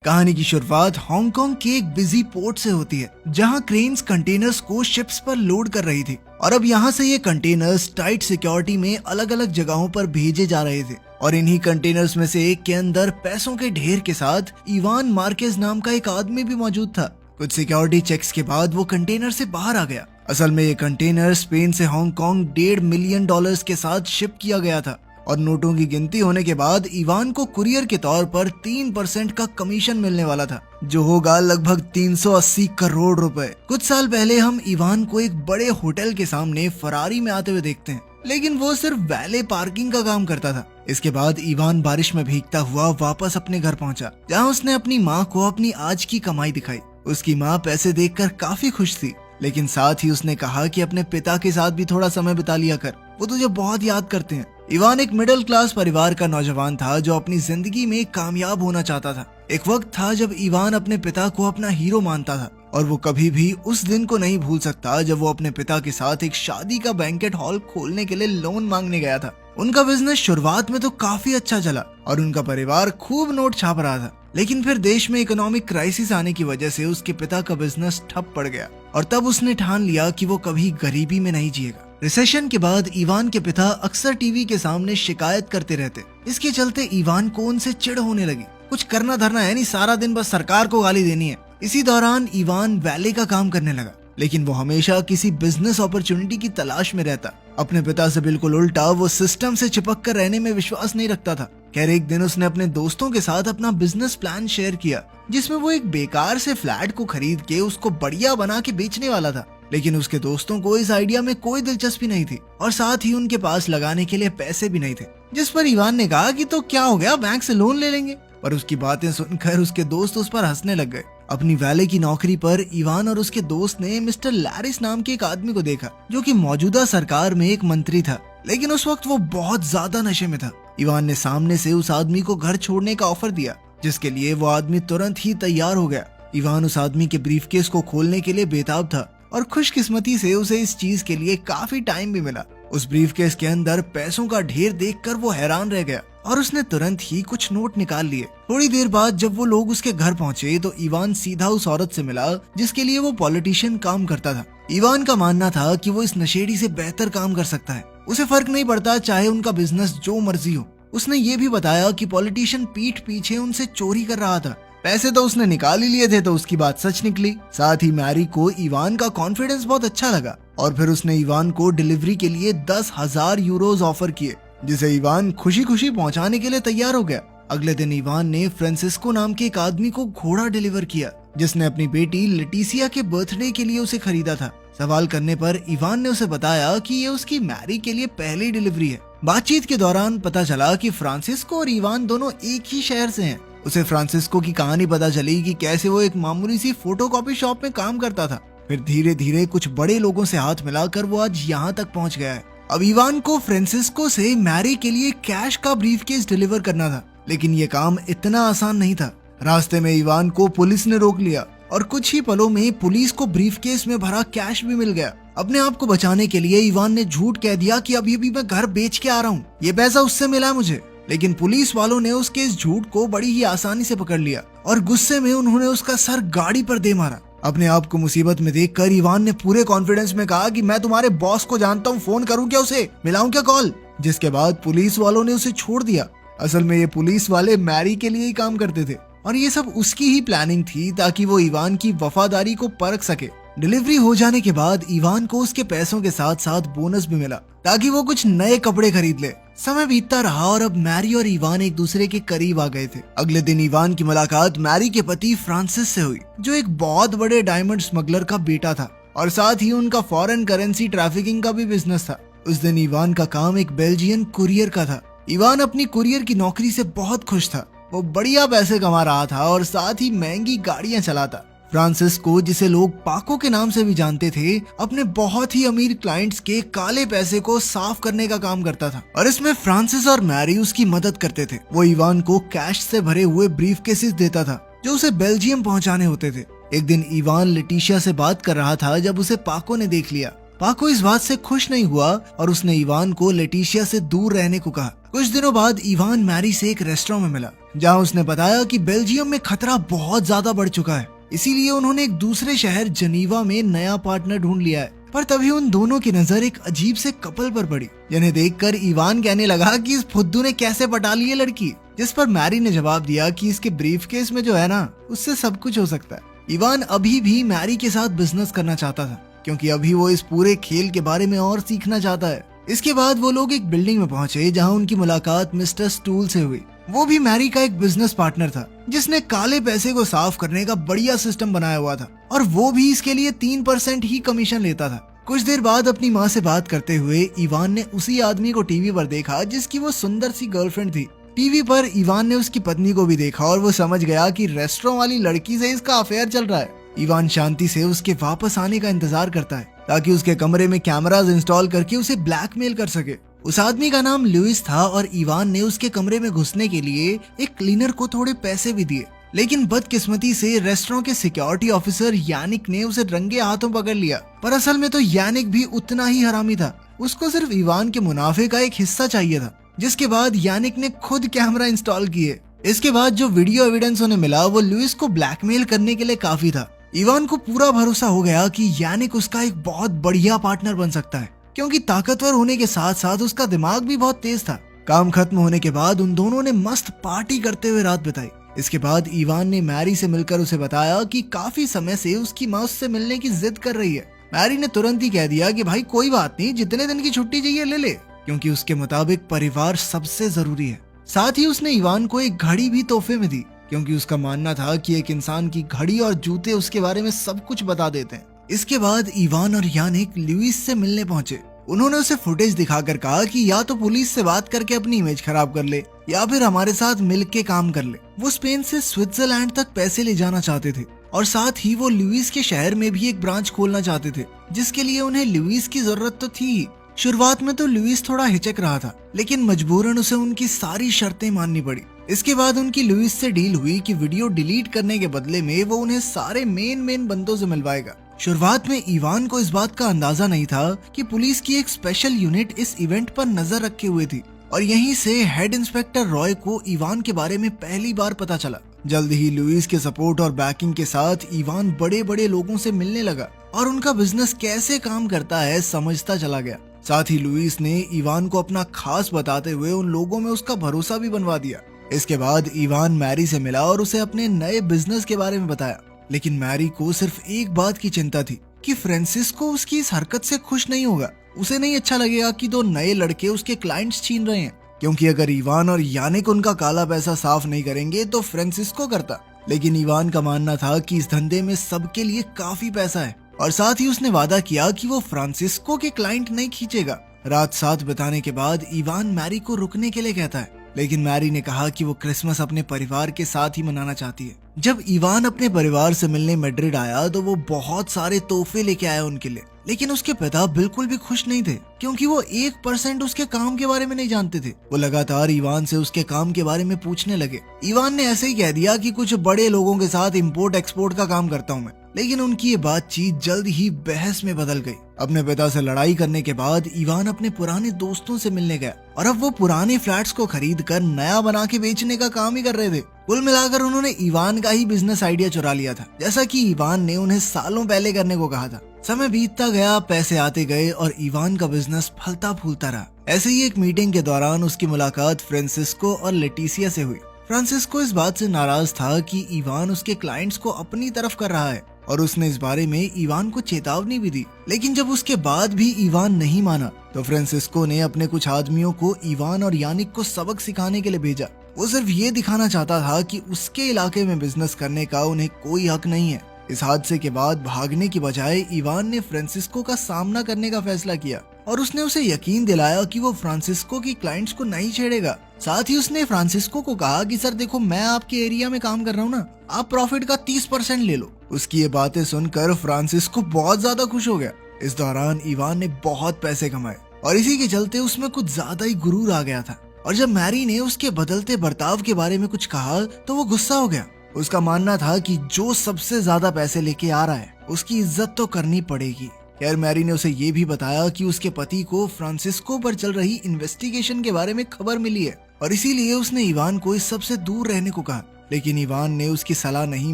कहानी की शुरुआत हांगकांग के एक बिजी पोर्ट से होती है, जहां क्रेन्स कंटेनर्स को शिप्स पर लोड कर रही थी और अब यहां से ये कंटेनर्स टाइट सिक्योरिटी में अलग अलग जगहों पर भेजे जा रहे थे। और इन्हीं कंटेनर्स में से एक के अंदर पैसों के ढेर के साथ इवान मार्केज नाम का एक आदमी भी मौजूद था। कुछ सिक्योरिटी चेक्स के बाद वो कंटेनर से बाहर आ गया। असल में ये कंटेनर स्पेन से हांगकांग $1.5 मिलियन के साथ शिप किया गया था और नोटों की गिनती होने के बाद इवान को कुरियर के तौर पर 3% का कमीशन मिलने वाला था, जो होगा लगभग 380 करोड़ रुपए। कुछ साल पहले हम इवान को एक बड़े होटल के सामने फरारी में आते हुए देखते हैं, लेकिन वो सिर्फ वैले पार्किंग का काम करता था। इसके बाद इवान बारिश में भीगता हुआ वापस अपने घर पहुंचा, जहां उसने अपनी माँ को अपनी आज की कमाई दिखाई। उसकी माँ पैसे देखकर काफी खुश थी, लेकिन साथ ही उसने कहा कि अपने पिता के साथ भी थोड़ा समय बिता लिया कर, वो तुझे बहुत याद करते हैं। इवान एक मिडिल क्लास परिवार का नौजवान था जो अपनी जिंदगी में कामयाब होना चाहता था। एक वक्त था जब इवान अपने पिता को अपना हीरो मानता था और वो कभी भी उस दिन को नहीं भूल सकता जब वो अपने पिता के साथ एक शादी का बैंकेट हॉल खोलने के लिए लोन मांगने गया था। उनका बिजनेस शुरुआत में तो काफी अच्छा चला और उनका परिवार खूब नोट छाप रहा था, लेकिन फिर देश में इकोनॉमिक क्राइसिस आने की वजह से उसके पिता का बिजनेस ठप पड़ गया और तब उसने ठान लिया कि वो कभी गरीबी में नहीं जिएगा। रिसेशन के बाद इवान के पिता अक्सर टीवी के सामने शिकायत करते रहते। इसके चलते इवान को उनसे चिढ़ होने लगी। कुछ करना धरना है नहीं, सारा दिन बस सरकार को गाली देनी है। इसी दौरान इवान वैले का काम करने लगा, लेकिन वो हमेशा किसी बिजनेस अपॉर्चुनिटी की तलाश में रहता। अपने पिता से बिल्कुल उल्टा, वो सिस्टम से चिपक कर रहने में विश्वास नहीं रखता था। खैर एक दिन उसने अपने दोस्तों के साथ अपना बिजनेस प्लान शेयर किया, जिसमें वो एक बेकार से फ्लैट को खरीद के उसको बढ़िया बना के बेचने वाला था। लेकिन उसके दोस्तों को इस आइडिया में कोई दिलचस्पी नहीं थी और साथ ही उनके पास लगाने के लिए पैसे भी नहीं थे। जिस पर इवान ने कहा कि तो क्या हो गया, बैंक से लोन ले लेंगे। पर उसकी बातें सुनकर उसके दोस्त उस पर हंसने लग गए। अपनी वैले की नौकरी पर इवान और उसके दोस्त ने मिस्टर लैरिस नाम के एक आदमी को देखा, जो कि मौजूदा सरकार में एक मंत्री था, लेकिन उस वक्त वो बहुत ज्यादा नशे में था। इवान ने सामने से उस आदमी को घर छोड़ने का ऑफर दिया, जिसके लिए वो आदमी तुरंत ही तैयार हो गया। इवान उस आदमी के ब्रीफकेस को खोलने के लिए बेताब था और खुशकिस्मती से उसे इस चीज के लिए काफी टाइम भी मिला। उस ब्रीफकेस के अंदर पैसों का ढेर देखकर वो हैरान रह गया और उसने तुरंत ही कुछ नोट निकाल लिए। थोड़ी देर बाद जब वो लोग उसके घर पहुंचे तो इवान सीधा उस औरत से मिला जिसके लिए वो पॉलिटिशियन काम करता था। इवान का मानना था कि वो इस नशेड़ी से बेहतर काम कर सकता है, उसे फर्क नहीं पड़ता चाहे उनका बिजनेस जो मर्जी हो। उसने ये भी बताया कि पॉलिटिशियन पीठ पीछे उनसे चोरी कर रहा था। पैसे तो उसने निकाल ही लिए थे, तो उसकी बात सच निकली। साथ ही मैरी को इवान का कॉन्फिडेंस बहुत अच्छा लगा और फिर उसने इवान को डिलीवरी के लिए 10,000 यूरोज ऑफर किए, जिसे इवान खुशी खुशी पहुंचाने के लिए तैयार हो गया। अगले दिन इवान ने फ्रांसिस्को नाम के एक आदमी को घोड़ा डिलीवर किया, जिसने अपनी बेटी लेटिसिया के बर्थडे के लिए उसे खरीदा था। सवाल करने पर इवान ने उसे बताया कि ये उसकी मैरी के लिए पहली डिलीवरी है। बातचीत के दौरान पता चला कि फ्रांसिस्को और इवान दोनों एक ही शहर से हैं। उसे फ्रांसिस्को की कहानी पता चली कि कैसे वो एक मामूली सी फोटोकॉपी शॉप में काम करता था, फिर धीरे धीरे कुछ बड़े लोगों से हाथ मिलाकर वो आज यहाँ तक पहुँच गया है। अब इवान को फ्रांसिस्को से मैरी के लिए कैश का ब्रीफकेस डिलीवर करना था, लेकिन ये काम इतना आसान नहीं था। रास्ते में इवान को पुलिस ने रोक लिया और कुछ ही पलों में पुलिस को ब्रीफकेस में भरा कैश भी मिल गया। अपने आप को बचाने के लिए इवान ने झूठ कह दिया कि अभी अभी मैं घर बेच के आ रहा हूँ, ये पैसा उससे मिला मुझे। लेकिन पुलिस वालों ने उसके इस झूठ को बड़ी ही आसानी से पकड़ लिया और गुस्से में उन्होंने उसका सर गाड़ी पर दे मारा। अपने आप को मुसीबत में देखकर इवान ने पूरे कॉन्फिडेंस में कहा कि मैं तुम्हारे बॉस को जानता हूँ, फोन करूँ क्या उसे, मिलाऊं क्या कॉल। जिसके बाद पुलिस वालों ने उसे छोड़ दिया। असल में ये पुलिस वाले मैरी के लिए ही काम करते थे और ये सब उसकी ही प्लानिंग थी ताकि वो इवान की वफादारी को परख सके। डिलीवरी हो जाने के बाद इवान को उसके पैसों के साथ साथ बोनस भी मिला ताकि वो कुछ नए कपड़े खरीद ले। समय बीतता रहा और अब मैरी और इवान एक दूसरे के करीब आ गए थे। अगले दिन इवान की मुलाकात मैरी के पति फ्रांसिस से हुई, जो एक बहुत बड़े डायमंड स्मगलर का बेटा था और साथ ही उनका फॉरेन करेंसी ट्रैफिकिंग का भी बिजनेस था। उस दिन इवान का काम एक बेल्जियन कुरियर का था। इवान अपनी कुरियर की नौकरी से बहुत खुश था। वो बढ़िया पैसे कमा रहा था और साथ ही महंगी गाड़ियां चलाता। फ्रांसिस्को, जिसे लोग पाको के नाम से भी जानते थे, अपने बहुत ही अमीर क्लाइंट्स के काले पैसे को साफ करने का काम करता था और इसमें फ्रांसिस और मैरी उसकी मदद करते थे। वो इवान को कैश से भरे हुए ब्रीफकेसेस देता था जो उसे बेल्जियम पहुंचाने होते थे। एक दिन इवान लेटिशिया से बात कर रहा था जब उसे पाको ने देख लिया। पाको इस बात से खुश नहीं हुआ और उसने इवान को लेटिशिया से दूर रहने को कहा। कुछ दिनों बाद इवान मैरी से एक रेस्टोरेंट में मिला जहां उसने बताया कि बेल्जियम में खतरा बहुत ज्यादा बढ़ चुका है, इसीलिए उन्होंने एक दूसरे शहर जनीवा में नया पार्टनर ढूंढ लिया है। पर तभी उन दोनों की नजर एक अजीब से कपल पर पड़ी, जिन्हें देखकर इवान कहने लगा कि इस फुद्दू ने कैसे पटा ली है लड़की। जिस पर मैरी ने जवाब दिया कि इसके ब्रीफकेस में जो है ना, उससे सब कुछ हो सकता है। इवान अभी भी मैरी के साथ बिजनेस करना चाहता था, क्योंकि अभी वो इस पूरे खेल के बारे में और सीखना चाहता है। इसके बाद वो लोग एक बिल्डिंग में पहुंचे जहां उनकी मुलाकात मिस्टर स्टूल से हुई। वो भी मैरी का एक बिजनेस पार्टनर था, जिसने काले पैसे को साफ करने का बढ़िया सिस्टम बनाया हुआ था, और वो भी इसके लिए 3% ही कमीशन लेता था। कुछ देर बाद अपनी माँ से बात करते हुए इवान ने उसी आदमी को टीवी पर देखा जिसकी वो सुंदर सी गर्लफ्रेंड थी। टीवी पर इवान ने उसकी पत्नी को भी देखा और वो समझ गया कि रेस्टोरेंट वाली लड़की से इसका अफेयर चल रहा है। इवान शांति से उसके वापस आने का इंतजार करता है ताकि उसके कमरे में कैमरास इंस्टॉल करके उसे ब्लैकमेल कर सके। उस आदमी का नाम लुइस था और इवान ने उसके कमरे में घुसने के लिए एक क्लीनर को थोड़े पैसे भी दिए, लेकिन बदकिस्मती से रेस्टोरेंट के सिक्योरिटी ऑफिसर यानिक ने उसे रंगे हाथों पकड़ लिया। पर असल में तो यानिक भी उतना ही हरामी था, उसको सिर्फ इवान के मुनाफे का एक हिस्सा चाहिए था। जिसके बाद यानिक ने खुद कैमरा इंस्टॉल किए। इसके बाद जो वीडियो एविडेंस उन्हें मिला वो लुइस को ब्लैकमेल करने के लिए काफी था। इवान को पूरा भरोसा हो गया कि यानिक उसका एक बहुत बढ़िया पार्टनर बन सकता है, क्योंकि ताकतवर होने के साथ साथ उसका दिमाग भी बहुत तेज था। काम खत्म होने के बाद उन दोनों ने मस्त पार्टी करते हुए रात बिताई। इसके बाद इवान ने मैरी से मिलकर उसे बताया कि काफी समय से उसकी माँ उससे मिलने की जिद कर रही है। मैरी ने तुरंत ही कह दिया कि भाई कोई बात नहीं, जितने दिन की छुट्टी चाहिए ले ले, क्योंकि उसके मुताबिक परिवार सबसे जरूरी है। साथ ही उसने इवान को एक घड़ी भी तोहफे में दी, क्योंकि उसका मानना था कि एक इंसान की घड़ी और जूते उसके बारे में सब कुछ बता देते हैं। इसके बाद इवान और यानिक लुइस से मिलने पहुंचे। उन्होंने उसे फुटेज दिखाकर कहा कि या तो पुलिस से बात करके अपनी इमेज खराब कर ले या फिर हमारे साथ मिलके काम कर ले। वो स्पेन से स्विट्जरलैंड तक पैसे ले जाना चाहते थे और साथ ही वो लुइस के शहर में भी एक ब्रांच खोलना चाहते थे, जिसके लिए उन्हें लुइस की जरूरत तो थी। शुरुआत में तो लुइस थोड़ा हिचक रहा था, लेकिन मजबूरन उसे उनकी सारी शर्तें माननी पड़ी। इसके बाद उनकी लुइस से डील हुई कि वीडियो डिलीट करने के बदले में वो उन्हें सारे मेन बंदों से मिलवाएगा। शुरुआत में इवान को इस बात का अंदाजा नहीं था कि पुलिस की एक स्पेशल यूनिट इस इवेंट पर नजर रखे हुए थी, और यहीं से हेड इंस्पेक्टर रॉय को इवान के बारे में पहली बार पता चला। जल्द ही लुइस के सपोर्ट और बैकिंग के साथ इवान बड़े बड़े लोगों से मिलने लगा और उनका बिजनेस कैसे काम करता है समझता चला गया। साथ ही लुइस ने इवान को अपना खास बताते हुए उन लोगों में उसका भरोसा भी बनवा दिया। इसके बाद इवान मैरी से मिला और उसे अपने नए बिजनेस के बारे में बताया, लेकिन मैरी को सिर्फ एक बात की चिंता थी कि फ्रांसिस्को उसकी इस हरकत से खुश नहीं होगा। उसे नहीं अच्छा लगेगा कि दो नए लड़के उसके क्लाइंट्स छीन रहे हैं, क्योंकि अगर इवान और यानिक उनका काला पैसा साफ नहीं करेंगे तो फ्रांसिस्को करता। लेकिन इवान का मानना था कि इस धंधे में सबके लिए काफी पैसा है, और साथ ही उसने वादा किया कि वो फ्रांसिस्को के क्लाइंट नहीं खींचेगा। रात साथ बिताने के बाद इवान मैरी को रुकने के लिए कहता है, लेकिन मैरी ने कहा कि वो क्रिसमस अपने परिवार के साथ ही मनाना चाहती है। जब इवान अपने परिवार से मिलने मैड्रिड आया तो वो बहुत सारे तोहफे लेके आया उनके लिए, लेकिन उसके पिता बिल्कुल भी खुश नहीं थे, क्योंकि वो 1% उसके काम के बारे में नहीं जानते थे। वो लगातार इवान से उसके काम के बारे में पूछने लगे। इवान ने ऐसे ही कह दिया कि कुछ बड़े लोगों के साथ इंपोर्ट एक्सपोर्ट का काम करता हूँ मैं, लेकिन उनकी ये बातचीत जल्द ही बहस में बदल गई। अपने पिता से लड़ाई करने के बाद इवान अपने पुराने दोस्तों से मिलने गया, और अब वो पुराने फ्लैट्स को खरीद कर नया बना के बेचने का काम ही कर रहे थे। कुल मिलाकर उन्होंने इवान का ही बिजनेस आइडिया चुरा लिया था, जैसा कि इवान ने उन्हें सालों पहले करने को कहा था। समय बीतता गया, पैसे आते गए और इवान का बिजनेस फलता फूलता रहा। ऐसे ही एक मीटिंग के दौरान उसकी मुलाकात फ्रांसिस्को और लेटिसिया से हुई। फ्रांसिस्को इस बात से नाराज था कि इवान उसके क्लाइंट्स को अपनी तरफ कर रहा है, और उसने इस बारे में इवान को चेतावनी भी दी। लेकिन जब उसके बाद भी इवान नहीं माना तो फ्रांसिस्को ने अपने कुछ आदमियों को इवान और यानिक को सबक सिखाने के लिए भेजा। वो सिर्फ ये दिखाना चाहता था कि उसके इलाके में बिजनेस करने का उन्हें कोई हक नहीं है। इस हादसे के बाद भागने की बजाय इवान ने फ्रांसिस्को का सामना करने का फैसला किया, और उसने उसे यकीन दिलाया कि वो फ्रांसिस्को की क्लाइंट्स को नहीं छेड़ेगा। साथ ही उसने फ्रांसिस्को को कहा कि सर देखो, मैं आपके एरिया में काम कर रहा हूँ ना, आप प्रॉफिट का 30% ले लो। उसकी ये बातें सुनकर फ्रांसिस्को बहुत ज्यादा खुश हो गया। इस दौरान इवान ने बहुत पैसे कमाए, और इसी के चलते उसमें कुछ ज्यादा ही गुरूर आ गया था। और जब मैरी ने उसके बदलते बर्ताव के बारे में कुछ कहा तो वो गुस्सा हो गया। उसका मानना था कि जो सबसे ज्यादा पैसे लेके आ रहा है उसकी इज्जत तो करनी पड़ेगी। खैर, मैरी ने उसे ये भी बताया कि उसके पति को फ्रांसिस्को पर चल रही इन्वेस्टिगेशन के बारे में खबर मिली है, और इसीलिए उसने इवान को इस सब से दूर रहने को कहा। लेकिन इवान ने उसकी सलाह नहीं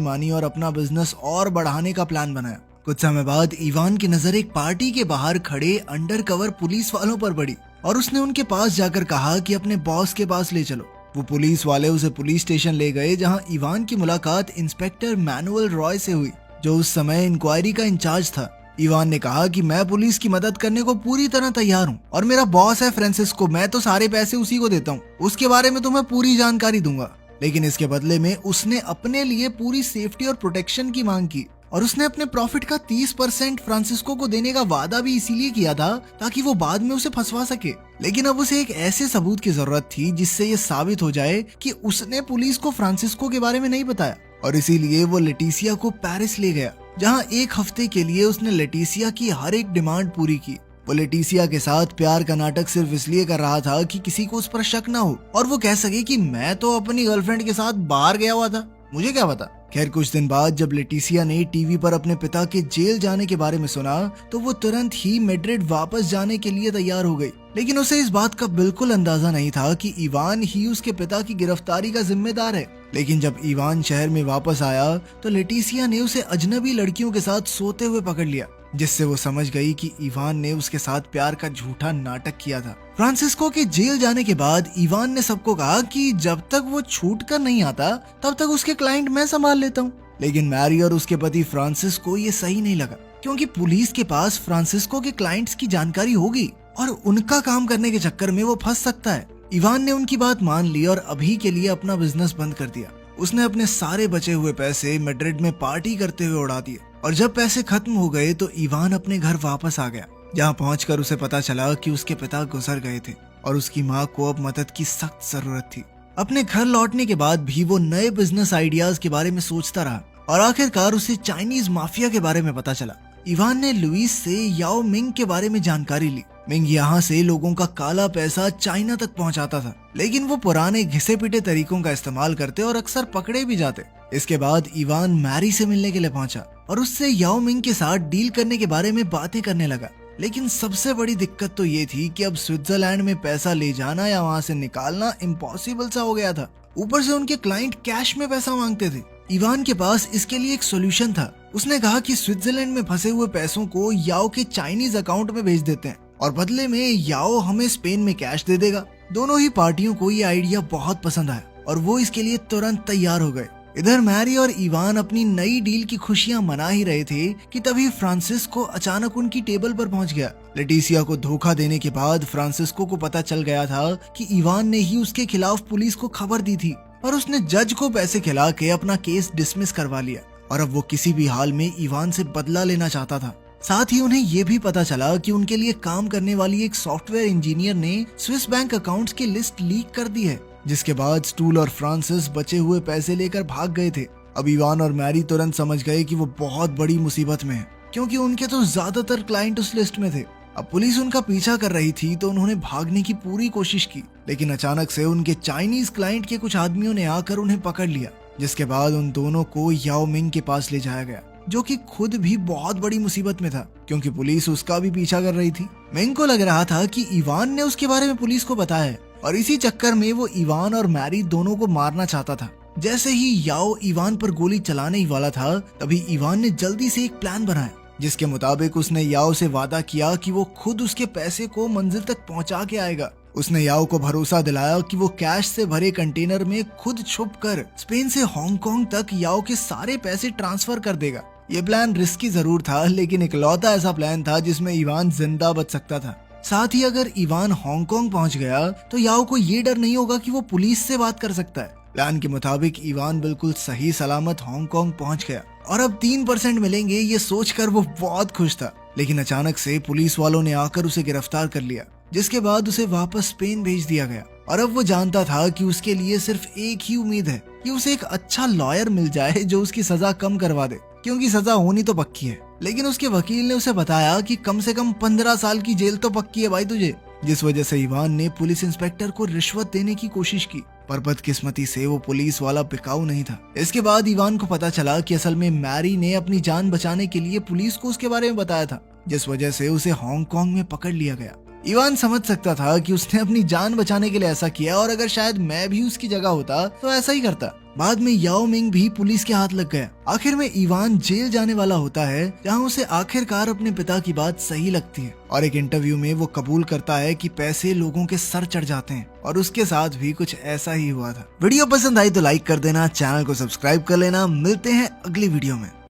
मानी और अपना बिजनेस और बढ़ाने का प्लान बनाया। कुछ समय बाद इवान की नजर एक पार्टी के बाहर खड़े अंडरकवर पुलिस वालों पर पड़ी और उसने उनके पास जाकर कहा कि अपने बॉस के पास ले चलो। वो पुलिस वाले उसे पुलिस स्टेशन ले गए, जहां इवान की मुलाकात इंस्पेक्टर मैनुअल रॉय से हुई, जो उस समय इंक्वायरी का इंचार्ज था। इवान ने कहा कि मैं पुलिस की मदद करने को पूरी तरह तैयार हूँ और मेरा बॉस है फ्रांसिस्को, मैं तो सारे पैसे उसी को देता हूँ, उसके बारे में तो मैं पूरी जानकारी दूंगा। लेकिन इसके बदले में उसने अपने लिए पूरी सेफ्टी और प्रोटेक्शन की मांग की और उसने अपने प्रॉफिट का 30% फ्रांसिस्को को देने का वादा भी इसीलिए किया था ताकि वो बाद में उसे फंसवा सके। लेकिन अब उसे एक ऐसे सबूत की जरूरत थी जिससे ये साबित हो जाए कि उसने पुलिस को फ्रांसिस्को के बारे में नहीं बताया, और इसीलिए वो लेटिसिया को पेरिस ले गया, जहां एक हफ्ते के लिए उसने लेटिसिया की हर एक डिमांड पूरी की। वो लेटिसिया के साथ प्यार का नाटक सिर्फ इसलिए कर रहा था कि किसी को उस पर शक ना हो और वो कह सके कि मैं तो अपनी गर्लफ्रेंड के साथ बाहर गया हुआ था, मुझे क्या पता। खैर कुछ दिन बाद जब लेटिसिया ने टीवी पर अपने पिता के जेल जाने के बारे में सुना तो वो तुरंत ही मैड्रिड वापस जाने के लिए तैयार हो गई। लेकिन उसे इस बात का बिल्कुल अंदाजा नहीं था कि इवान ही उसके पिता की गिरफ्तारी का जिम्मेदार है। लेकिन जब इवान शहर में वापस आया तो लेटिसिया ने उसे अजनबी लड़कियों के साथ सोते हुए पकड़ लिया, जिससे वो समझ गई कि इवान ने उसके साथ प्यार का झूठा नाटक किया था। फ्रांसिस्को के जेल जाने के बाद इवान ने सबको कहा कि जब तक वो छूट कर नहीं आता तब तक उसके क्लाइंट मैं संभाल लेता हूँ। लेकिन मैरी और उसके पति फ्रांसिस को ये सही नहीं लगा, क्योंकि पुलिस के पास फ्रांसिस्को के क्लाइंट्स की जानकारी होगी और उनका काम करने के चक्कर में वो फंस सकता है। इवान ने उनकी बात मान ली और अभी के लिए अपना बिजनेस बंद कर दिया। उसने अपने सारे बचे हुए पैसे मैड्रिड में पार्टी करते हुए उड़ा दिए और जब पैसे खत्म हो गए तो इवान अपने घर वापस आ गया, जहां पहुंचकर उसे पता चला कि उसके पिता गुजर गए थे और उसकी माँ को अब मदद की सख्त जरूरत थी। अपने घर लौटने के बाद भी वो नए बिजनेस आइडियाज के बारे में सोचता रहा और आखिरकार उसे चाइनीज माफिया के बारे में पता चला। इवान ने लुइस से याओ मिंग के बारे में जानकारी ली। मिंग यहाँ से लोगों का काला पैसा चाइना तक पहुँचाता था, लेकिन वो पुराने घिसे पिटे तरीकों का इस्तेमाल करते और अक्सर पकड़े भी जाते। इसके बाद इवान मैरी से मिलने के लिए पहुंचा और उससे याओ मिंग के साथ डील करने के बारे में बातें करने लगा। लेकिन सबसे बड़ी दिक्कत तो ये थी कि अब स्विट्जरलैंड में पैसा ले जाना या वहाँ से निकालना इम्पॉसिबल सा हो गया था। ऊपर से उनके क्लाइंट कैश में पैसा मांगते थे। इवान के पास इसके लिए एक सोल्यूशन था। उसने कहा कि स्विट्जरलैंड में फंसे हुए पैसों को याओ के चाइनीज अकाउंट में भेज देते हैं और बदले में याओ हमें स्पेन में कैश दे देगा। दोनों ही पार्टियों को ये आइडिया बहुत पसंद आया और वो इसके लिए तुरंत तैयार हो गए। इधर मैरी और इवान अपनी नई डील की खुशियां मना ही रहे थे कि तभी फ्रांसिस्को अचानक उनकी टेबल पर पहुंच गया। लेटिसिया को धोखा देने के बाद फ्रांसिस्को को पता चल गया था कि इवान ने ही उसके खिलाफ पुलिस को खबर दी थी, पर उसने जज को पैसे खिला के अपना केस डिसमिस करवा लिया और अब वो किसी भी हाल में इवान से बदला लेना चाहता था। साथ ही उन्हें ये भी पता चला कि उनके लिए काम करने वाली एक सॉफ्टवेयर इंजीनियर ने स्विस बैंक अकाउंट्स की लिस्ट लीक कर दी है, जिसके बाद स्टूल और फ्रांसिस बचे हुए पैसे लेकर भाग गए थे। अब इवान और मैरी तुरंत समझ गए कि वो बहुत बड़ी मुसीबत में है, क्योंकि उनके तो ज्यादातर क्लाइंट उस लिस्ट में थे। अब पुलिस उनका पीछा कर रही थी तो उन्होंने भागने की पूरी कोशिश की, लेकिन अचानक से उनके चाइनीज क्लाइंट के कुछ आदमियों ने आकर उन्हें पकड़ लिया, जिसके बाद उन दोनों को याओ मिंग के पास ले जाया गया, जो कि खुद भी बहुत बड़ी मुसीबत में था, क्योंकि पुलिस उसका भी पीछा कर रही थी। मिंग को लग रहा था कि इवान ने उसके बारे में पुलिस को बताया है और इसी चक्कर में वो इवान और मैरी दोनों को मारना चाहता था। जैसे ही याओ इवान पर गोली चलाने ही वाला था, तभी इवान ने जल्दी से एक प्लान बनाया, जिसके मुताबिक उसने याओ से वादा किया कि वो खुद उसके पैसे को मंजिल तक पहुंचा के आएगा। उसने याओ को भरोसा दिलाया कि वो कैश से भरे कंटेनर में खुद छुपकर स्पेन से हांगकांग तक याओ के सारे पैसे ट्रांसफर कर देगा। ये प्लान रिस्की जरूर था, लेकिन इकलौता ऐसा प्लान था जिसमें इवान जिंदा बच सकता था। साथ ही अगर इवान हांगकांग पहुंच गया तो याओ को ये डर नहीं होगा कि वो पुलिस से बात कर सकता है। प्लान के मुताबिक इवान बिल्कुल सही सलामत हांगकांग पहुंच गया और अब 3% मिलेंगे ये सोचकर वो बहुत खुश था। लेकिन अचानक से पुलिस वालों ने आकर उसे गिरफ्तार कर लिया, जिसके बाद उसे वापस स्पेन भेज दिया गया। और अब वो जानता था कि उसके लिए सिर्फ एक ही उम्मीद है कि उसे एक अच्छा लॉयर मिल जाए जो उसकी सजा कम करवा दे, क्योंकि सजा होनी तो पक्की है। लेकिन उसके वकील ने उसे बताया कि कम से कम 15 साल की जेल तो पक्की है भाई तुझे, जिस वजह से इवान ने पुलिस इंस्पेक्टर को रिश्वत देने की कोशिश की, पर बदकिस्मती से वो पुलिस वाला बिकाऊ नहीं था। इसके बाद इवान को पता चला कि असल में मैरी ने अपनी जान बचाने के लिए पुलिस को उसके बारे में बताया था, जिस वजह से उसे हांगकांग में पकड़ लिया गया। इवान समझ सकता था कि उसने अपनी जान बचाने के लिए ऐसा किया और अगर शायद मैं भी उसकी जगह होता तो ऐसा ही करता। बाद में याओ मिंग भी पुलिस के हाथ लग गया। आखिर में इवान जेल जाने वाला होता है, जहां उसे आखिरकार अपने पिता की बात सही लगती है और एक इंटरव्यू में वो कबूल करता है कि पैसे लोगों के सर चढ़ जाते हैं और उसके साथ भी कुछ ऐसा ही हुआ था। वीडियो पसंद आई तो लाइक कर देना, चैनल को सब्सक्राइब कर लेना। मिलते हैं अगली वीडियो में।